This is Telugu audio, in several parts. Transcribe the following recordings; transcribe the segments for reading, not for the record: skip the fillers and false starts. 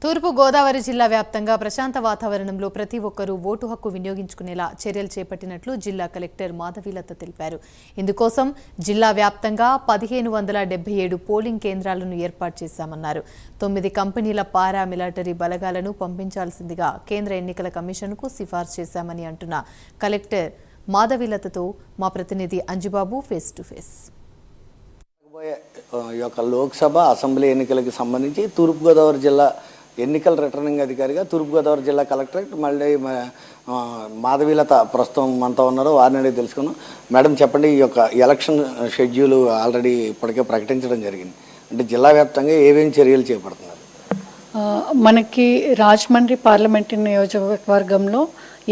తూర్పు గోదావరి జిల్లా వ్యాప్తంగా ప్రశాంత వాతావరణంలో ప్రతి ఒక్కరూ ఓటు హక్కు వినియోగించుకునేలా చర్యలు చేపట్టినట్లు జిల్లా కలెక్టర్ మాధవీలత తెలిపారు. ఇందుకోసం జిల్లా వ్యాప్తంగా 1577 పోలింగ్ కేంద్రాలను ఏర్పాటు చేశామన్నారు. 9 కంపెనీల పారా మిలిటరీ బలగాలను పంపించాల్సిందిగా కేంద్ర ఎన్నికల కమిషన్కు సిఫార్సు చేశామని అంటున్న కలెక్టర్ మాధవీలతతో మా ప్రతినిధి Anjubabu face to face. Lok Sabha assembly ఎన్నికలకు సంబంధించి తూర్పుగోదావరి జిల్లా ఎన్నికల రిటర్నింగ్ అధికారిగా తూర్పుగోదావరి జిల్లా కలెక్టరేట్ మళ్ళీ మాధవీలత ప్రస్తుతం మనతో ఉన్నారు. వారిని అడిగి తెలుసుకున్నాం. మేడం చెప్పండి, ఈ యొక్క ఎలక్షన్ షెడ్యూల్ ఆల్రెడీ ఇప్పటికే ప్రకటించడం జరిగింది. అంటే జిల్లా వ్యాప్తంగా ఏమేమి చర్యలు చేపడుతున్నారు? మనకి రాజమండ్రి పార్లమెంటరీ నియోజకవర్గంలో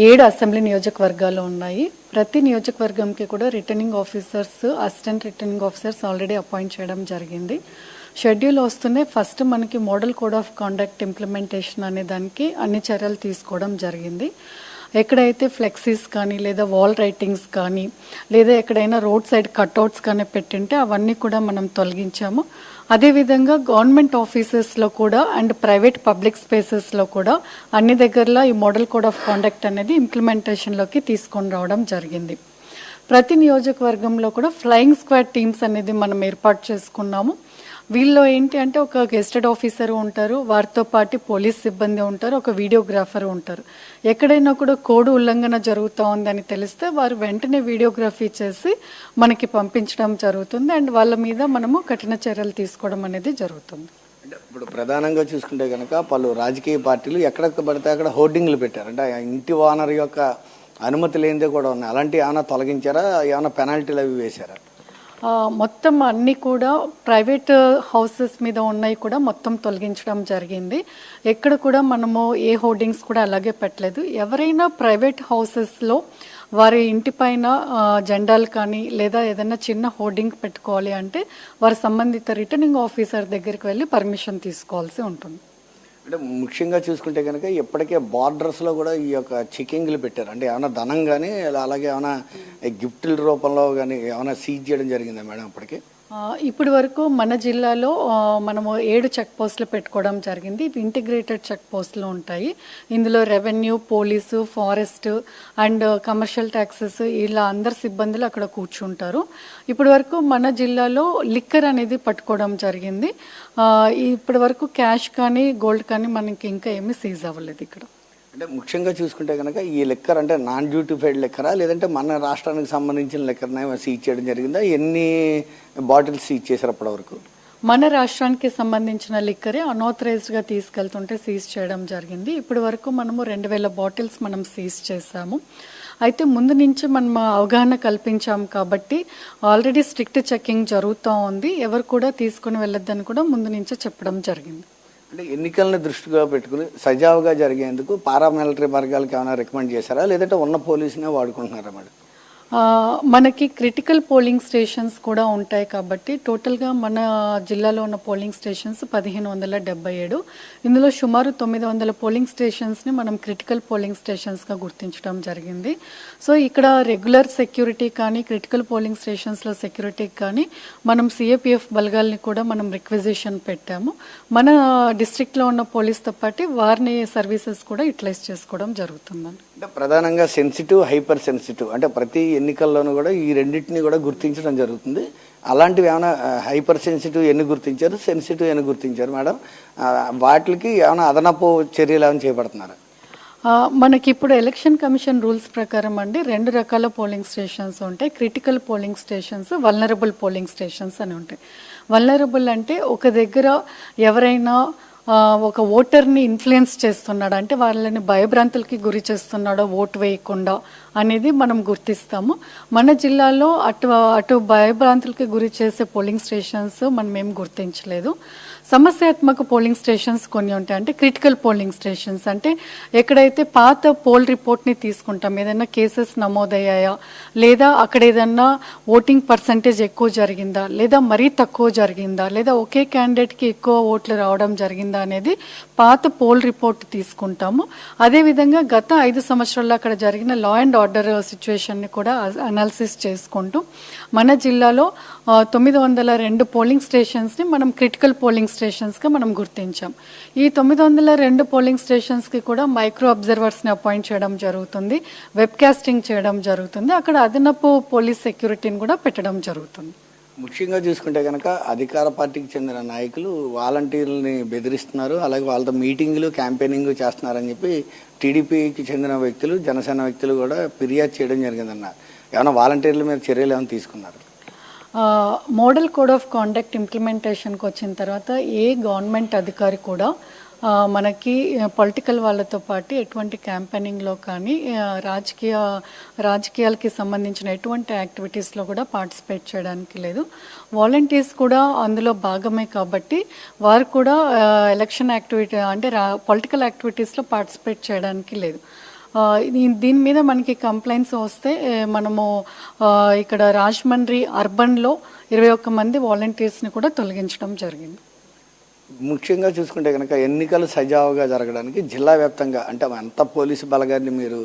7 అసెంబ్లీ నియోజకవర్గాలు ఉన్నాయి. ప్రతి నియోజకవర్గంకి కూడా returning officers, assistant returning officers already appoint చేయడం జరిగింది. షెడ్యూల్ వస్తూనే ఫస్ట్ మనకి model code of conduct implementation అనే దానికి అన్ని చర్యలు తీసుకోవడం జరిగింది. ఎక్కడైతే ఫ్లెక్సీస్ కానీ లేదా వాల్ రైటింగ్స్ కానీ లేదా ఎక్కడైనా రోడ్ సైడ్ కట్అవుట్స్ కానీ పెట్టింటే అవన్నీ కూడా మనం తొలగించాము. అదేవిధంగా గవర్నమెంట్ ఆఫీసెస్లో కూడా అండ్ ప్రైవేట్ పబ్లిక్ స్పేసెస్లో కూడా అన్ని దగ్గరలో ఈ మోడల్ కోడ్ ఆఫ్ కాండక్ట్ అనేది ఇంప్లిమెంటేషన్లోకి తీసుకొని రావడం జరిగింది. ప్రతి నియోజకవర్గంలో కూడా ఫ్లయింగ్ స్క్వాడ్ టీమ్స్ అనేది మనం ఏర్పాటు చేసుకున్నాము. వీళ్ళు ఏంటి అంటే ఒక గెస్టెడ్ ఆఫీసర్ ఉంటారు, వారితో పాటు పోలీస్ సిబ్బంది ఉంటారు, ఒక వీడియోగ్రాఫర్ ఉంటారు. ఎక్కడైనా కూడా కోడ్ ఉల్లంఘన జరుగుతూ ఉందని తెలిస్తే వారు వెంటనే వీడియోగ్రఫీ చేసి మనకి పంపించడం జరుగుతుంది. అండ్ వాళ్ళ మీద మనము కఠిన చర్యలు తీసుకోవడం అనేది జరుగుతుంది. ఇప్పుడు ప్రధానంగా చూసుకుంటే కనుక పలు రాజకీయ పార్టీలు ఎక్కడ పడితే అక్కడ హోర్డింగ్లు పెట్టారు. అంటే ఇంటి ఓనర్ యొక్క అనుమతి లేనిదే కూడా ఉన్నాయి. అలాంటివి ఏమైనా తొలగించారా? ఏమైనా పెనాల్టీలు అవి వేశారా? మొత్తం అన్నీ కూడా ప్రైవేట్ హౌసెస్ మీద ఉన్నాయి కూడా మొత్తం తొలగించడం జరిగింది. ఎక్కడ కూడా మనము ఏ హోర్డింగ్స్ కూడా అలాగే పెట్టలేదు. ఎవరైనా ప్రైవేట్ హౌసెస్లో వారి ఇంటిపైన జెండాలు కానీ లేదా ఏదైనా చిన్న హోర్డింగ్ పెట్టుకోవాలి అంటే వారి సంబంధిత రిటర్నింగ్ ఆఫీసర్ దగ్గరికి వెళ్ళి పర్మిషన్ తీసుకోవాల్సి ఉంటుంది. అంటే ముఖ్యంగా చూసుకుంటే కనుక ఇప్పటికే బార్డర్స్లో కూడా ఈ యొక్క చెకింగ్లు పెట్టారు. అంటే ఏమైనా ధనం కానీ అలాగే ఏమైనా గిఫ్ట్ల రూపంలో కానీ ఏమైనా సీజ్ చేయడం జరిగిందా మేడం ఇప్పటికే? ఇప్పటి వరకు మన జిల్లాలో మనము 7 చెక్ పోస్టులు పెట్టుకోవడం జరిగింది. ఇవి ఇంటిగ్రేటెడ్ చెక్ పోస్టులు ఉంటాయి. ఇందులో revenue, police, forest and commercial taxes ఇలా అందరు సిబ్బందులు అక్కడ కూర్చుంటారు. ఇప్పటి వరకు మన జిల్లాలో లిక్కర్ అనేది పట్టుకోవడం జరిగింది. ఇప్పటి వరకు క్యాష్ కానీ గోల్డ్ కానీ మనకి ఇంకా ఏమీ సీజ్ అవ్వలేదు ఇక్కడ. అంటే ముఖ్యంగా చూసుకుంటే కనుక ఈ లెక్కర్ అంటే నాన్ డ్యూటిఫైడ్ లెక్కరా లేదంటే మన రాష్ట్రానికి సంబంధించిన లెక్కర్నే సీజ్ చేయడం జరిగిందా? ఎన్ని బాటిల్స్ సీజ్ చేశారు అప్పటి వరకు? మన రాష్ట్రానికి సంబంధించిన లిక్కరే అన్ఆథరైజ్డ్గా తీసుకెళ్తుంటే సీజ్ చేయడం జరిగింది. ఇప్పటి వరకు మనము 2000 బాటిల్స్ మనం సీజ్ చేశాము. అయితే ముందు నుంచి మనం అవగాహన కల్పించాం కాబట్టి ఆల్రెడీ స్ట్రిక్ట్ చెకింగ్ జరుగుతూ ఉంది. ఎవరు కూడా తీసుకుని వెళ్ళొద్దని కూడా ముందు నుంచే చెప్పడం జరిగింది. అంటే ఎన్నికలను దృష్టిగా పెట్టుకుని సజావుగా జరిగేందుకు పారామిలిటరీ వర్గాలకు ఏమైనా రికమెండ్ చేశారా లేదంటే ఉన్న పోలీసునే వాడుకుంటున్నారా మేడం? మనకి క్రిటికల్ పోలింగ్ స్టేషన్స్ కూడా ఉంటాయి కాబట్టి టోటల్గా మన జిల్లాలో ఉన్న పోలింగ్ స్టేషన్స్ 1577. ఇందులో సుమారు 900 పోలింగ్ స్టేషన్స్ని మనం క్రిటికల్ పోలింగ్ స్టేషన్స్గా గుర్తించడం జరిగింది. సో ఇక్కడ రెగ్యులర్ సెక్యూరిటీ కానీ క్రిటికల్ పోలింగ్ స్టేషన్స్లో సెక్యూరిటీకి కానీ మనం సిఏపిఎఫ్ బలగాల్ని కూడా మనం రిక్విజిషన్ పెట్టాము. మన డిస్ట్రిక్ట్లో ఉన్న పోలీస్తో పాటు వారిని సర్వీసెస్ కూడా యూటిలైజ్ చేసుకోవడం జరుగుతుందండి. అంటే ప్రధానంగా సెన్సిటివ్, హైపర్ సెన్సిటివ్ అంటే ప్రతి ఎన్నికల్లోనూ కూడా ఈ రెండింటిని కూడా గుర్తించడం జరుగుతుంది. అలాంటివి ఏమైనా హైపర్ సెన్సిటివ్ ఎన్ని గుర్తించారు, సెన్సిటివ్ ఎన్ని గుర్తించారు మేడం? వాటికి ఏమైనా అదనపు చర్యలు ఏమైనా చేపడుతున్నారా? మనకి ఇప్పుడు ఎలక్షన్ కమిషన్ రూల్స్ ప్రకారం అండి 2 రకాల పోలింగ్ స్టేషన్స్ ఉంటాయి. Critical polling stations, vulnerable polling stations అని ఉంటాయి. వల్నరబుల్ అంటే ఒక దగ్గర ఎవరైనా ఒక ఓటర్ని ఇన్ఫ్లుయెన్స్ చేస్తున్నాడు అంటే వాళ్ళని భయభ్రాంతులకి గురి చేస్తున్నాడో ఓటు వేయకుండా అనేది మనం గుర్తిస్తాము. మన జిల్లాలో అటు భయభ్రాంతులకి గురి చేసే పోలింగ్ స్టేషన్స్ మనం ఏం గుర్తించలేదు. సమస్యాత్మక పోలింగ్ స్టేషన్స్ కొన్ని ఉంటాయి. అంటే క్రిటికల్ పోలింగ్ స్టేషన్స్ అంటే ఎక్కడైతే పాత పోల్ రిపోర్ట్ని తీసుకుంటాం, ఏదైనా కేసెస్ నమోదయ్యాయా లేదా అక్కడ ఏదన్నా ఓటింగ్ పర్సంటేజ్ ఎక్కువ జరిగిందా లేదా మరీ తక్కువ జరిగిందా లేదా ఒకే క్యాండిడేట్కి ఎక్కువ ఓట్లు రావడం జరిగిందా అనేది పాత పోల్ రిపోర్ట్ తీసుకుంటాము. అదేవిధంగా గత 5 సంవత్సరాల్లో అక్కడ జరిగిన లా అండ్ ఆర్డర్ సిచ్యువేషన్ని కూడా అనాలిసిస్ చేసుకుంటూ మన జిల్లాలో 902 పోలింగ్ స్టేషన్స్ని మనం క్రిటికల్ పోలింగ్ స్టేషన్స్గా మనం గుర్తించాం. ఈ 902 పోలింగ్ స్టేషన్స్కి కూడా మైక్రో అబ్జర్వర్స్ని అపాయింట్ చేయడం జరుగుతుంది, వెబ్కాస్టింగ్ చేయడం జరుగుతుంది, అక్కడ అదనపు పోలీస్ సెక్యూరిటీని కూడా పెట్టడం జరుగుతుంది. ముఖ్యంగా చూసుకుంటే కనుక అధికార పార్టీకి చెందిన నాయకులు వాలంటీర్లని బెదిరిస్తున్నారు, అలాగే వాళ్ళతో మీటింగులు క్యాంపెయినింగ్ చేస్తున్నారని చెప్పి టీడీపీకి చెందిన వ్యక్తులు, జనసేన వ్యక్తులు కూడా ఫిర్యాదు చేయడం జరిగిందన్నారు. ఏమైనా వాలంటీర్ల మీద చర్యలు ఏమైనా తీసుకున్నారు? మోడల్ కోడ్ ఆఫ్ కాండక్ట్ ఇంప్లిమెంటేషన్కి వచ్చిన తర్వాత ఏ గవర్నమెంట్ అధికారి కూడా మనకి పొలిటికల్ వాళ్ళతో పాటు ఎటువంటి క్యాంపెయినింగ్లో కానీ రాజకీయాలకి సంబంధించిన ఎటువంటి యాక్టివిటీస్లో కూడా పార్టిసిపేట్ చేయడానికి లేదు. వాలంటీర్స్ కూడా అందులో భాగమే కాబట్టి వారు కూడా ఎలక్షన్ యాక్టివిటీ అంటే పొలిటికల్ యాక్టివిటీస్లో పార్టిసిపేట్ చేయడానికి లేదు. దీని మీద మనకి కంప్లైంట్స్ వస్తే మనము ఇక్కడ రాజమండ్రి అర్బన్లో 21 మంది వాలంటీర్స్ని కూడా తొలగించడం జరిగింది. ముఖ్యంగా చూసుకుంటే కనుక ఎన్నికలు సజావుగా జరగడానికి జిల్లా వ్యాప్తంగా అంటే అంత పోలీసు బలగాన్ని మీరు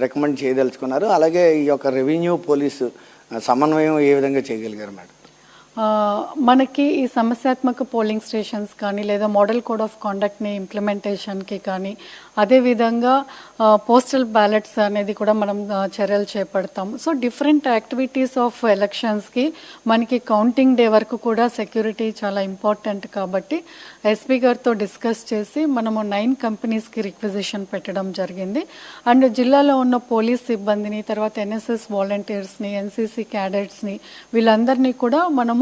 రికమెండ్ చేయదలుచుకున్నారు, అలాగే ఈ యొక్క రెవెన్యూ పోలీసు సమన్వయం ఏ విధంగా చేయగలిగారు మేడం? మనకి ఈ సమస్యాత్మక పోలింగ్ స్టేషన్స్ కానీ లేదా మోడల్ కోడ్ ఆఫ్ కాండక్ట్ని ఇంప్లిమెంటేషన్కి కానీ అదేవిధంగా పోస్టల్ బ్యాలెట్స్ అనేది కూడా మనం చర్యలు చేపడతాం. సో డిఫరెంట్ యాక్టివిటీస్ ఆఫ్ ఎలక్షన్స్కి మనకి కౌంటింగ్ డే వరకు కూడా సెక్యూరిటీ చాలా ఇంపార్టెంట్ కాబట్టి ఎస్పీ గారితో డిస్కస్ చేసి మనము 9 కంపెనీస్కి రిక్విజిషన్ పెట్టడం జరిగింది. అండ్ జిల్లాలో ఉన్న పోలీస్ సిబ్బందిని, తర్వాత ఎన్ఎస్ఎస్ వాలంటీర్స్ని, ఎన్సీసీ క్యాడెట్స్ని వీళ్ళందరినీ కూడా మనము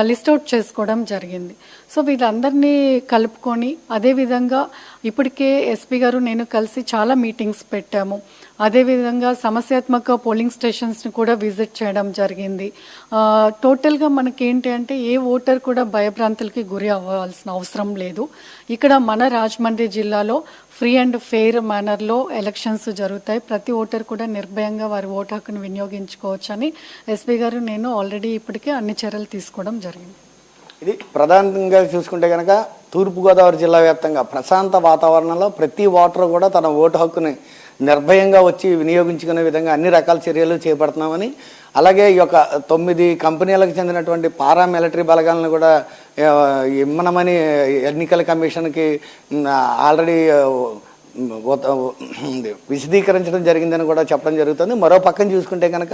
లిస్ట్ అవుట్ చేసుకోవడం జరిగింది. సో వీళ్ళందరినీ కలుపుకొని అదేవిధంగా ఇప్పటికే ఎస్పీ గారు నేను కలిసి చాలా మీటింగ్స్ పెట్టాము. అదేవిధంగా సమస్యాత్మక పోలింగ్ స్టేషన్స్ని కూడా విజిట్ చేయడం జరిగింది. టోటల్గా మనకేంటి అంటే ఏ ఓటర్ కూడా భయభ్రాంతులకి గురి అవ్వాల్సిన అవసరం లేదు. ఇక్కడ మన రాజమండ్రి జిల్లాలో ఫ్రీ అండ్ ఫెయిర్ మేనర్లో ఎలక్షన్స్ జరుగుతాయి. ప్రతి ఓటర్ కూడా నిర్భయంగా వారి ఓటు హక్కును వినియోగించుకోవచ్చని ఎస్పీ గారు నేను ఆల్రెడీ ఇప్పటికే అన్ని చర్యలు తీసుకోవడం జరిగింది. ఇది ప్రధానంగా చూసుకుంటే కనుక తూర్పుగోదావరి జిల్లా వ్యాప్తంగా ప్రశాంత వాతావరణంలో ప్రతి ఓటరు కూడా తన ఓటు హక్కుని నిర్భయంగా వచ్చి వినియోగించుకునే విధంగా అన్ని రకాల చర్యలు చేపడుతున్నామని, అలాగే ఈ యొక్క 9 కంపెనీలకు చెందినటువంటి పారామిలిటరీ బలగాలను కూడా ఇమ్మనమని ఎన్నికల కమిషన్కి ఆల్రెడీ విశదీకరించడం జరిగిందని కూడా చెప్పడం జరుగుతుంది. మరో పక్కన చూసుకుంటే కనుక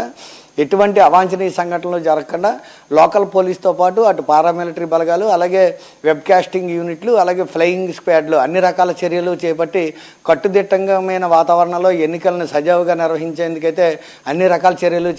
ఎటువంటి అవాంఛనీయ సంఘటనలు జరగకుండా లోకల్ పోలీస్తో పాటు అటు పారామిలిటరీ బలగాలు, అలాగే వెబ్కాస్టింగ్ యూనిట్లు, అలాగే ఫ్లయింగ్ స్క్వాడ్లు అన్ని రకాల చర్యలు చేపట్టి కట్టుదిట్టమైన వాతావరణంలో ఎన్నికలను సజావుగా నిర్వహించేందుకైతే అన్ని రకాల చర్యలు